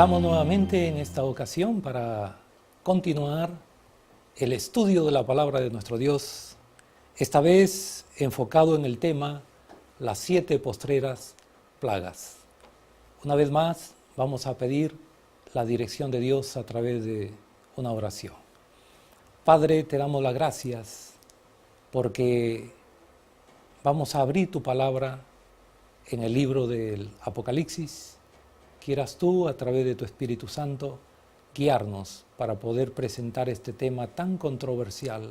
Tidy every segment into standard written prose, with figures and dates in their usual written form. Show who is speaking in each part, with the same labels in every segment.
Speaker 1: Estamos nuevamente en esta ocasión para continuar el estudio de la palabra de nuestro Dios, esta vez enfocado en el tema las 7 postreras plagas. Una vez más vamos a pedir la dirección de Dios a través de una oración. Padre, te damos las gracias porque vamos a abrir tu palabra en el libro del Apocalipsis. Quieras tú, a través de tu Espíritu Santo, guiarnos para poder presentar este tema tan controversial.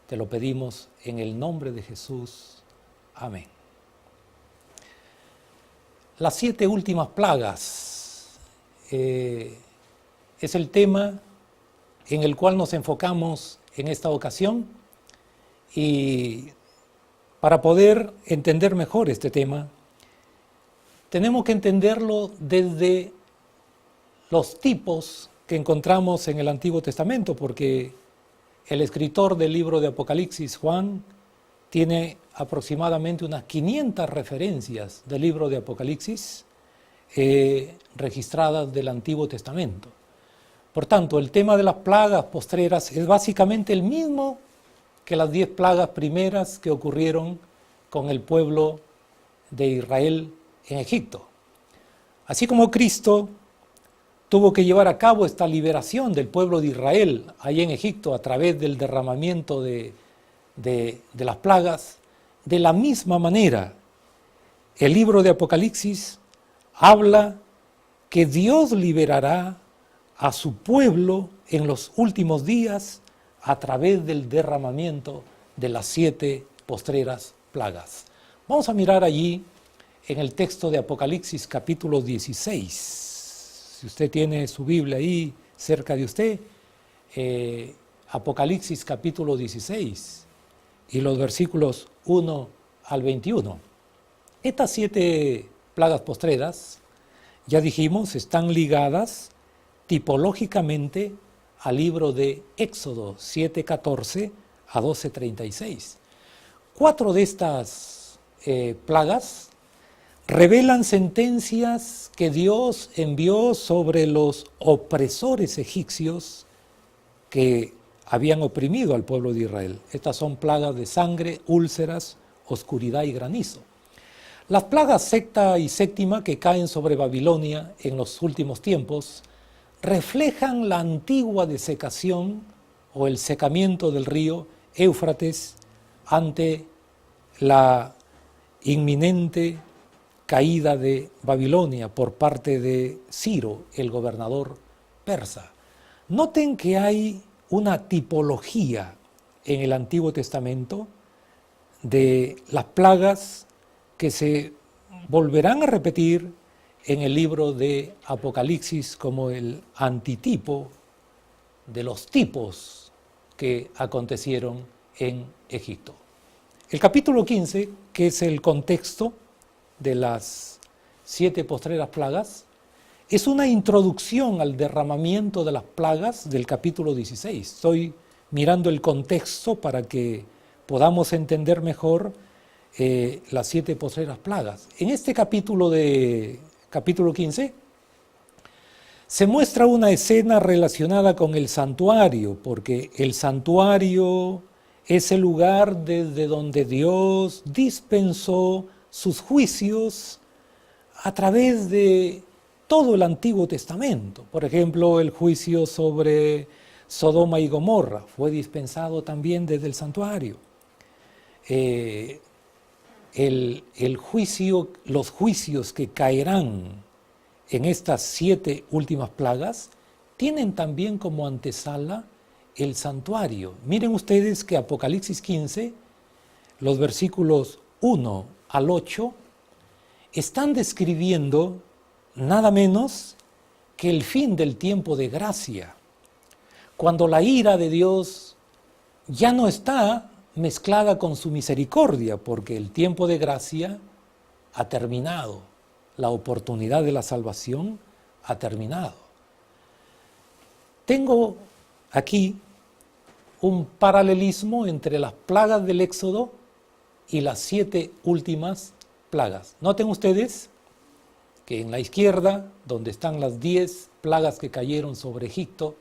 Speaker 1: Te lo pedimos en el nombre de Jesús. Amén. Las 7 últimas plagas es el tema en el cual nos enfocamos en esta ocasión, y para poder entender mejor este tema, tenemos que entenderlo desde los tipos que encontramos en el Antiguo Testamento, porque el escritor del libro de Apocalipsis, Juan, tiene aproximadamente unas 500 referencias del libro de Apocalipsis registradas del Antiguo Testamento. Por tanto, el tema de las plagas postreras es básicamente el mismo que las 10 plagas primeras que ocurrieron con el pueblo de Israel en Egipto. Así como Cristo tuvo que llevar a cabo esta liberación del pueblo de Israel ahí en Egipto a través del derramamiento de las plagas, de la misma manera el libro de Apocalipsis habla que Dios liberará a su pueblo en los últimos días a través del derramamiento de las 7 postreras plagas. Vamos a mirar allí en el texto de Apocalipsis capítulo 16. Si usted tiene su Biblia ahí cerca de usted, Apocalipsis capítulo 16 y los versículos 1 al 21. Estas 7 plagas postreras, ya dijimos, están ligadas tipológicamente al libro de Éxodo 7:14 a 12:36. 4 de estas plagas revelan sentencias que Dios envió sobre los opresores egipcios que habían oprimido al pueblo de Israel. Estas son plagas de sangre, úlceras, oscuridad y granizo. Las plagas sexta y séptima que caen sobre Babilonia en los últimos tiempos reflejan la antigua desecación o el secamiento del río Éufrates ante la inminente caída de Babilonia por parte de Ciro, el gobernador persa. Noten que hay una tipología en el Antiguo Testamento de las plagas que se volverán a repetir en el libro de Apocalipsis como el antitipo de los tipos que acontecieron en Egipto. El capítulo 15, que es el contexto de las 7 postreras plagas, es una introducción al derramamiento de las plagas del capítulo 16. Estoy mirando el contexto para que podamos entender mejor las 7 postreras plagas. En este capítulo 15, se muestra una escena relacionada con el santuario, porque el santuario es el lugar desde donde Dios dispensó sus juicios a través de todo el Antiguo Testamento. Por ejemplo, el juicio sobre Sodoma y Gomorra fue dispensado también desde el santuario. Los juicios que caerán en estas 7 últimas plagas tienen también como antesala el santuario. Miren ustedes que Apocalipsis 15, los versículos 1 al 8, están describiendo nada menos que el fin del tiempo de gracia, cuando la ira de Dios ya no está mezclada con su misericordia, porque el tiempo de gracia ha terminado, la oportunidad de la salvación ha terminado. Tengo aquí un paralelismo entre las plagas del Éxodo y las 7 últimas plagas. Noten ustedes que en la izquierda, donde están las 10 plagas que cayeron sobre Egipto,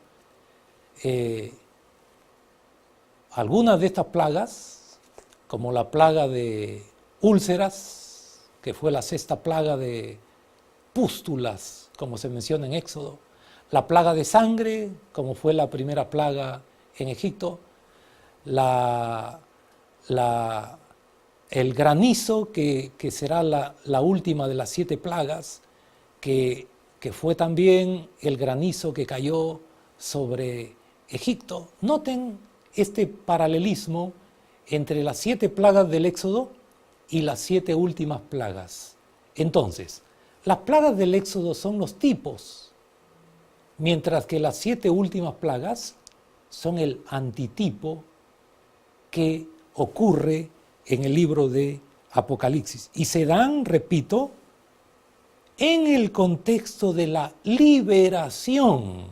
Speaker 1: algunas de estas plagas, como la plaga de úlceras, que fue la sexta plaga de pústulas, como se menciona en Éxodo, la plaga de sangre, como fue la primera plaga en Egipto, el granizo, que será la última de las 7 plagas, que fue también el granizo que cayó sobre Egipto. Noten este paralelismo entre las 7 plagas del Éxodo y las 7 últimas plagas. Entonces, las plagas del Éxodo son los tipos, mientras que las 7 últimas plagas son el antitipo que ocurre en el libro de Apocalipsis. Y se dan, repito, en el contexto de la liberación,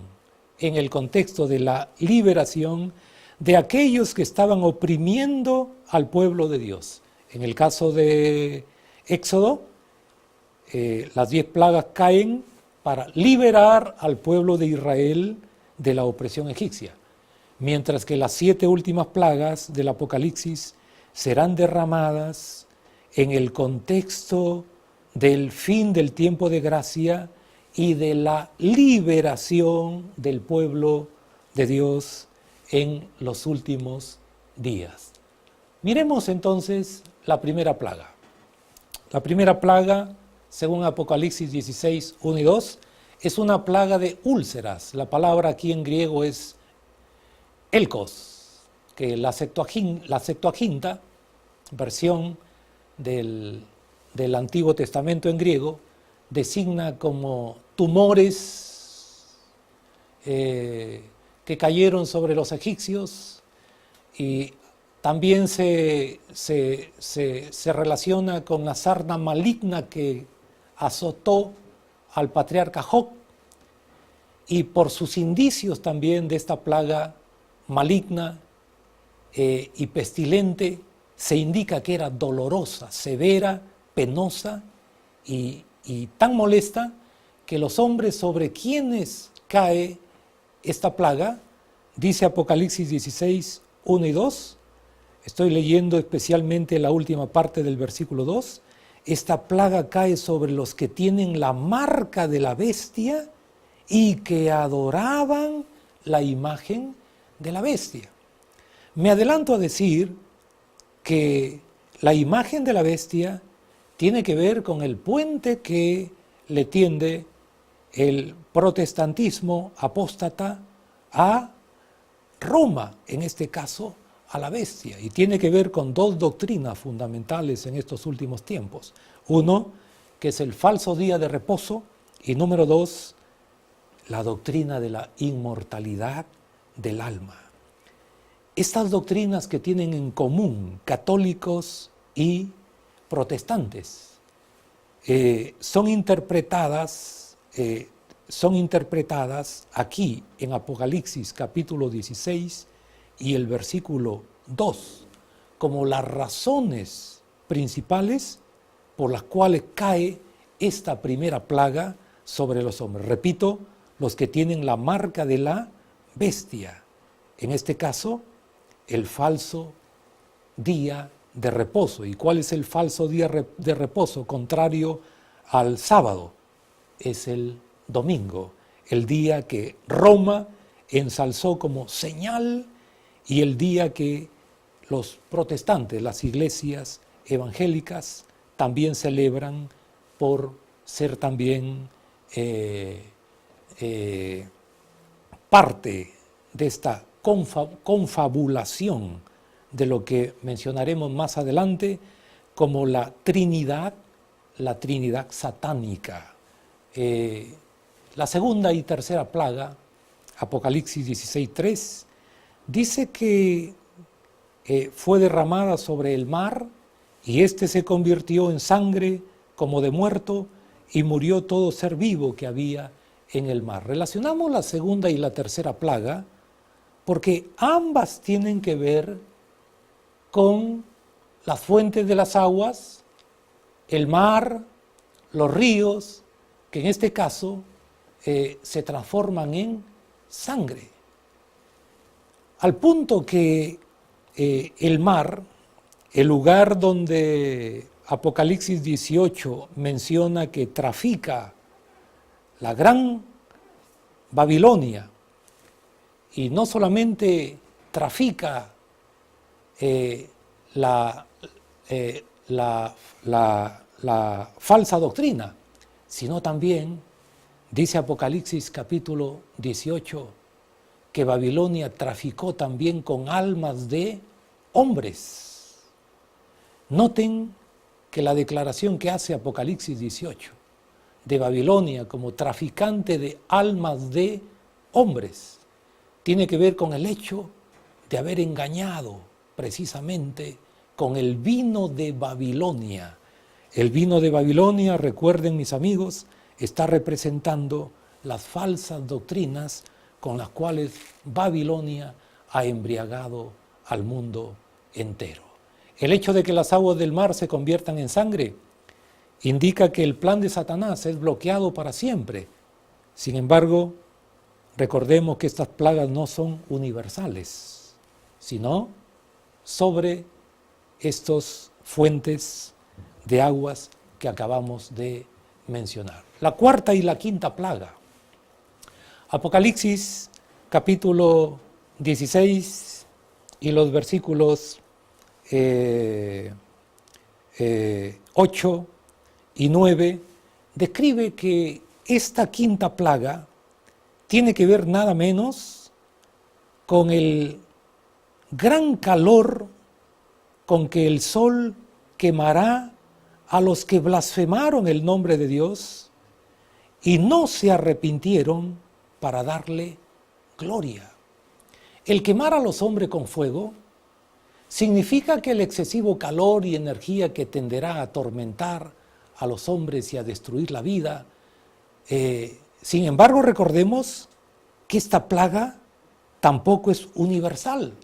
Speaker 1: de aquellos que estaban oprimiendo al pueblo de Dios. En el caso de Éxodo, las 10 plagas caen para liberar al pueblo de Israel de la opresión egipcia, mientras que las 7 últimas plagas del Apocalipsis serán derramadas en el contexto del fin del tiempo de gracia y de la liberación del pueblo de Dios en los últimos días. Miremos entonces la primera plaga. La primera plaga, según Apocalipsis 16, 1 y 2, es una plaga de úlceras. La palabra aquí en griego es elkos, que la Septuaginta, versión del Antiguo Testamento en griego, designa como tumores que cayeron sobre los egipcios, y también se relaciona con la sarna maligna que azotó al patriarca Job, y por sus indicios también de esta plaga maligna y pestilente, se indica que era dolorosa, severa, penosa y tan molesta que los hombres sobre quienes cae esta plaga, dice Apocalipsis 16, 1 y 2, estoy leyendo especialmente la última parte del versículo 2, esta plaga cae sobre los que tienen la marca de la bestia y que adoraban la imagen de la bestia. Me adelanto a decir que la imagen de la bestia tiene que ver con el puente que le tiende el protestantismo apóstata a Roma, en este caso a la bestia, y tiene que ver con 2 doctrinas fundamentales en estos últimos tiempos. Uno, que es el falso día de reposo, y número 2, la doctrina de la inmortalidad del alma. Estas doctrinas que tienen en común católicos y protestantes son interpretadas aquí en Apocalipsis capítulo 16 y el versículo 2 como las razones principales por las cuales cae esta primera plaga sobre los hombres. Repito, los que tienen la marca de la bestia, en este caso, el falso día de reposo. ¿Y cuál es el falso día de reposo contrario al sábado? Es el domingo, el día que Roma ensalzó como señal y el día que los protestantes, las iglesias evangélicas, también celebran por ser también parte de esta confabulación de lo que mencionaremos más adelante como la Trinidad satánica. La segunda y tercera plaga, Apocalipsis 16:3, dice que fue derramada sobre el mar y éste se convirtió en sangre como de muerto y murió todo ser vivo que había en el mar. Relacionamos la segunda y la tercera plaga porque ambas tienen que ver con las fuentes de las aguas, el mar, los ríos que en este caso se transforman en sangre. Al punto que el mar, el lugar donde Apocalipsis 18 menciona que trafica la gran Babilonia, y no solamente trafica la falsa doctrina, sino también, dice Apocalipsis capítulo 18, que Babilonia traficó también con almas de hombres. Noten que la declaración que hace Apocalipsis 18 de Babilonia como traficante de almas de hombres tiene que ver con el hecho de haber engañado precisamente con el vino de Babilonia. El vino de Babilonia, recuerden mis amigos, está representando las falsas doctrinas con las cuales Babilonia ha embriagado al mundo entero. El hecho de que las aguas del mar se conviertan en sangre indica que el plan de Satanás es bloqueado para siempre. Sin embargo, recordemos que estas plagas no son universales, sino sobre estas fuentes de aguas que acabamos de mencionar. La cuarta y la quinta plaga. Apocalipsis capítulo 16 y los versículos 8 y 9 describe que esta quinta plaga tiene que ver nada menos con el gran calor con que el sol quemará a los que blasfemaron el nombre de Dios y no se arrepintieron para darle gloria. El quemar a los hombres con fuego significa que el excesivo calor y energía que tenderá a atormentar a los hombres y a destruir la vida. Sin embargo, recordemos que esta plaga tampoco es universal.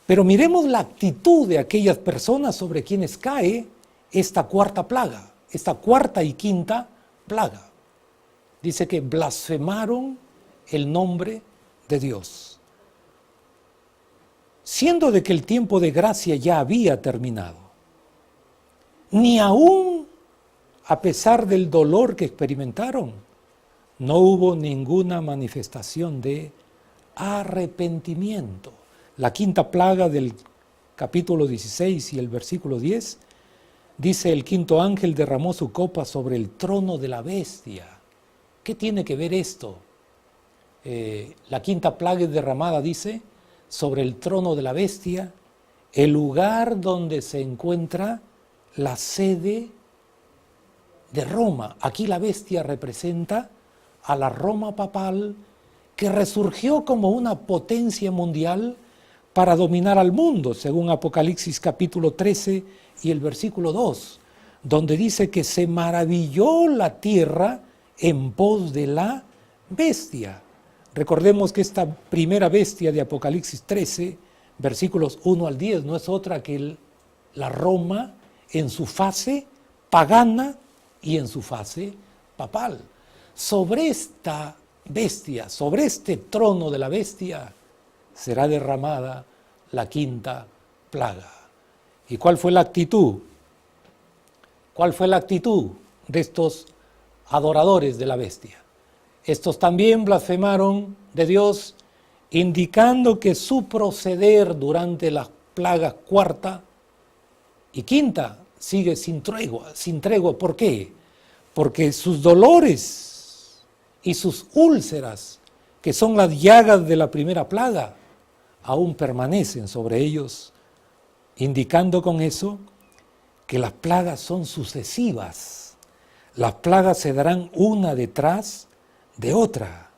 Speaker 1: Pero miremos la actitud de aquellas personas sobre quienes cae esta cuarta plaga, esta cuarta y quinta plaga. Dice que blasfemaron el nombre de Dios. Siendo de que el tiempo de gracia ya había terminado, ni aún a pesar del dolor que experimentaron, no hubo ninguna manifestación de arrepentimiento. La quinta plaga del capítulo 16 y el versículo 10 dice: el quinto ángel derramó su copa sobre el trono de la bestia. ¿Qué tiene que ver esto? La quinta plaga es derramada, dice, sobre el trono de la bestia, el lugar donde se encuentra la sede de Roma. Aquí la bestia representa a la Roma papal, que resurgió como una potencia mundial para dominar al mundo, según Apocalipsis capítulo 13 y el versículo 2, donde dice que se maravilló la tierra en pos de la bestia. Recordemos que esta primera bestia de Apocalipsis 13, versículos 1 al 10, no es otra que la Roma en su fase pagana y en su fase papal. Sobre esta bestia, sobre este trono de la bestia, será derramada la quinta plaga. ¿Y cuál fue la actitud? ¿Cuál fue la actitud de estos adoradores de la bestia? Estos también blasfemaron de Dios, indicando que su proceder durante las plagas cuarta y quinta sigue sin tregua, sin tregua. ¿Por qué? Porque sus dolores y sus úlceras, que son las llagas de la primera plaga, aún permanecen sobre ellos, indicando con eso que las plagas son sucesivas. Las plagas se darán una detrás de otra,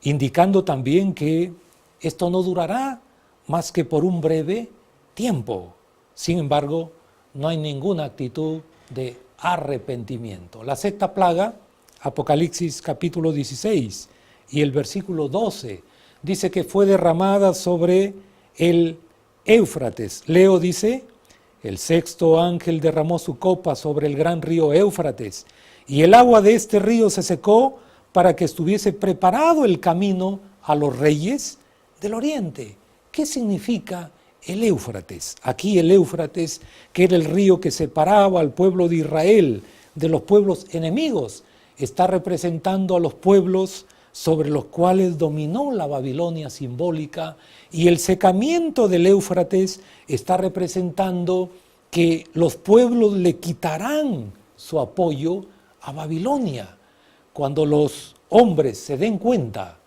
Speaker 1: indicando también que esto no durará más que por un breve tiempo. Sin embargo, no hay ninguna actitud de arrepentimiento. La sexta plaga, Apocalipsis capítulo 16 y el versículo 12, dice que fue derramada sobre el Éufrates. Leo dice: el sexto ángel derramó su copa sobre el gran río Éufrates, y el agua de este río se secó para que estuviese preparado el camino a los reyes del oriente. ¿Qué significa el Éufrates? Aquí el Éufrates, que era el río que separaba al pueblo de Israel de los pueblos enemigos, está representando a los pueblos sobre los cuales dominó la Babilonia simbólica, y el secamiento del Éufrates está representando que los pueblos le quitarán su apoyo a Babilonia. Cuando los hombres se den cuenta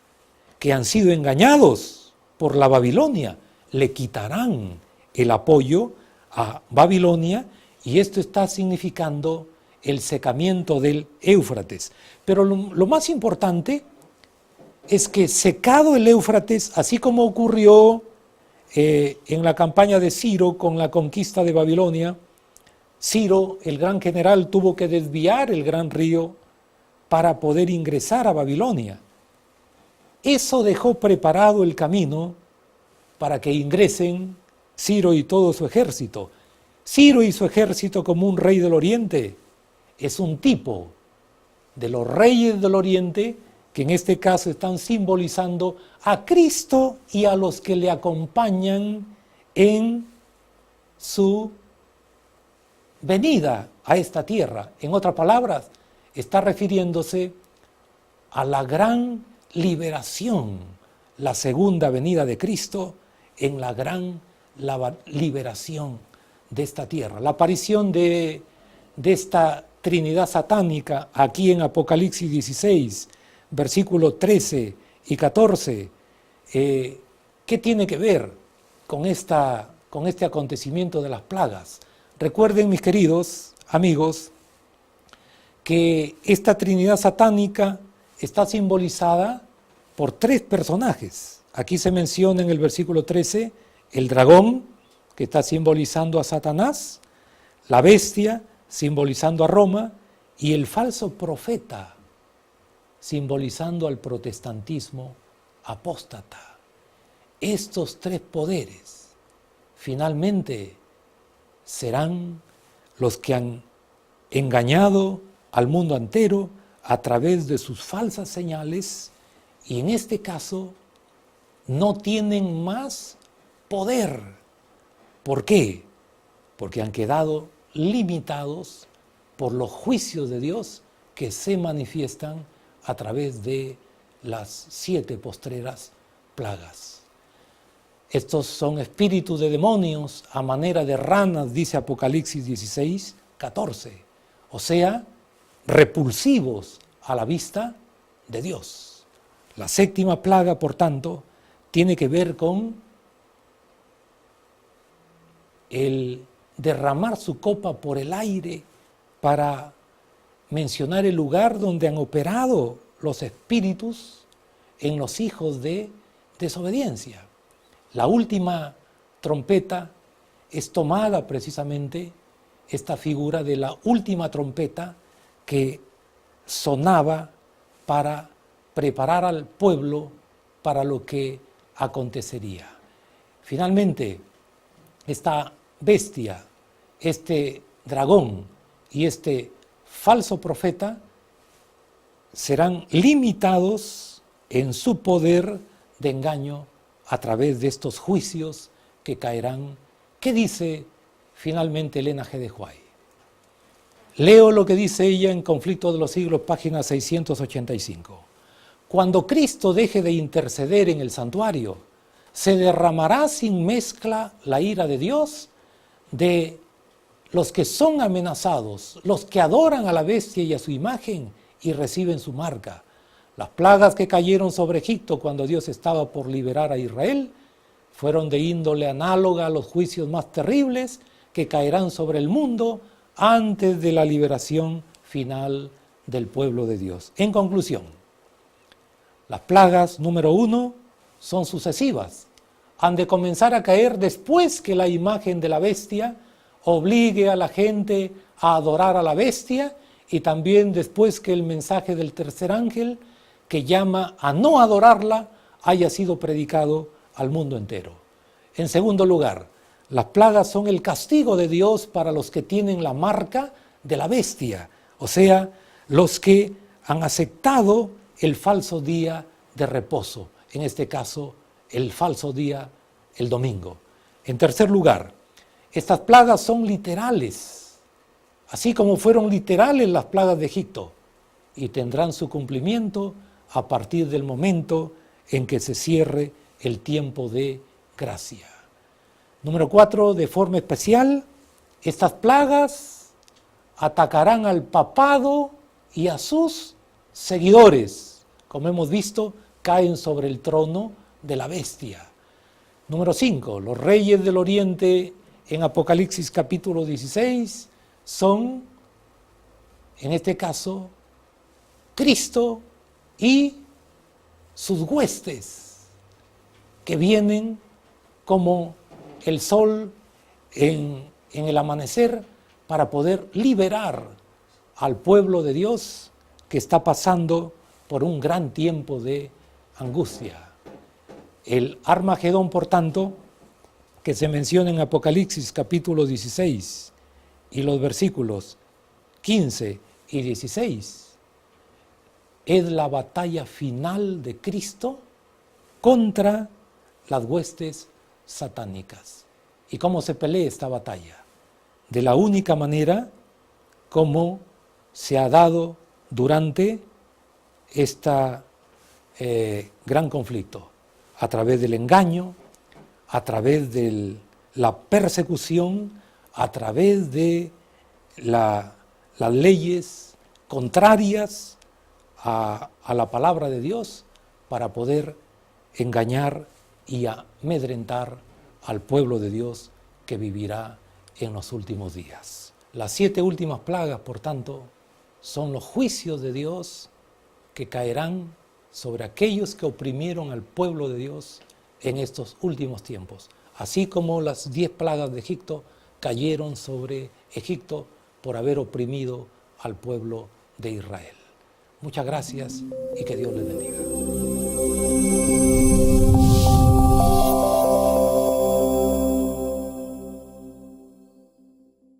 Speaker 1: que han sido engañados por la Babilonia, le quitarán el apoyo a Babilonia, y esto está significando el secamiento del Éufrates. Pero lo más importante es que secado el Éufrates, así como ocurrió en la campaña de Ciro con la conquista de Babilonia, Ciro, el gran general, tuvo que desviar el gran río para poder ingresar a Babilonia. Eso dejó preparado el camino para que ingresen Ciro y todo su ejército. Ciro y su ejército, como un rey del oriente, es un tipo de los reyes del oriente, que en este caso están simbolizando a Cristo y a los que le acompañan en su venida a esta tierra. En otras palabras, está refiriéndose a la gran liberación, la segunda venida de Cristo en la gran liberación de esta tierra. La aparición de esta Trinidad satánica aquí en Apocalipsis 16, versículos 13 y 14, ¿qué tiene que ver con este acontecimiento de las plagas? Recuerden, mis queridos amigos, que esta Trinidad satánica está simbolizada por tres personajes. Aquí se menciona en el versículo 13 el dragón, que está simbolizando a Satanás, la bestia, simbolizando a Roma, y el falso profeta, simbolizando al protestantismo apóstata. Estos tres poderes finalmente serán los que han engañado al mundo entero a través de sus falsas señales, y en este caso no tienen más poder. ¿Por qué? Porque han quedado limitados por los juicios de Dios que se manifiestan a través de las 7 postreras plagas. Estos son espíritus de demonios a manera de ranas, dice Apocalipsis 16, 14. O sea, repulsivos a la vista de Dios. La 7ª plaga, por tanto, tiene que ver con el derramar su copa por el aire para mencionar el lugar donde han operado los espíritus en los hijos de desobediencia. La última trompeta es tomada precisamente esta figura de la última trompeta que sonaba para preparar al pueblo para lo que acontecería. Finalmente, esta bestia, este dragón y este falso profeta serán limitados en su poder de engaño a través de estos juicios que caerán. ¿Qué dice finalmente Elena G. de White? Leo lo que dice ella en Conflicto de los Siglos, página 685. Cuando Cristo deje de interceder en el santuario, se derramará sin mezcla la ira de Dios de los que son amenazados, los que adoran a la bestia y a su imagen y reciben su marca. Las plagas que cayeron sobre Egipto cuando Dios estaba por liberar a Israel fueron de índole análoga a los juicios más terribles que caerán sobre el mundo antes de la liberación final del pueblo de Dios. En conclusión, las plagas número 1 son sucesivas. Han de comenzar a caer después que la imagen de la bestia obligue a la gente a adorar a la bestia, y también después que el mensaje del tercer ángel, que llama a no adorarla, haya sido predicado al mundo entero. En segundo lugar, las plagas son el castigo de Dios para los que tienen la marca de la bestia, o sea, los que han aceptado el falso día de reposo, en este caso el falso día, el domingo. En tercer lugar, estas plagas son literales, así como fueron literales las plagas de Egipto, y tendrán su cumplimiento a partir del momento en que se cierre el tiempo de gracia. Número 4, de forma especial, estas plagas atacarán al papado y a sus seguidores. Como hemos visto, caen sobre el trono de la bestia. Número 5, los reyes del oriente en Apocalipsis capítulo 16 son, en este caso, Cristo y sus huestes, que vienen como el sol en el amanecer para poder liberar al pueblo de Dios que está pasando por un gran tiempo de angustia. El Armagedón, por tanto, que se menciona en Apocalipsis capítulo 16 y los versículos 15 y 16, es la batalla final de Cristo contra las huestes satánicas. ¿Y cómo se pelea esta batalla? De la única manera como se ha dado durante este gran conflicto, a través del engaño, a través de la persecución, a través de las leyes contrarias a la palabra de Dios, para poder engañar y amedrentar al pueblo de Dios que vivirá en los últimos días. Las 7 últimas plagas, por tanto, son los juicios de Dios que caerán sobre aquellos que oprimieron al pueblo de Dios en estos últimos tiempos, así como las 10 plagas de Egipto cayeron sobre Egipto por haber oprimido al pueblo de Israel. Muchas gracias y que Dios les bendiga.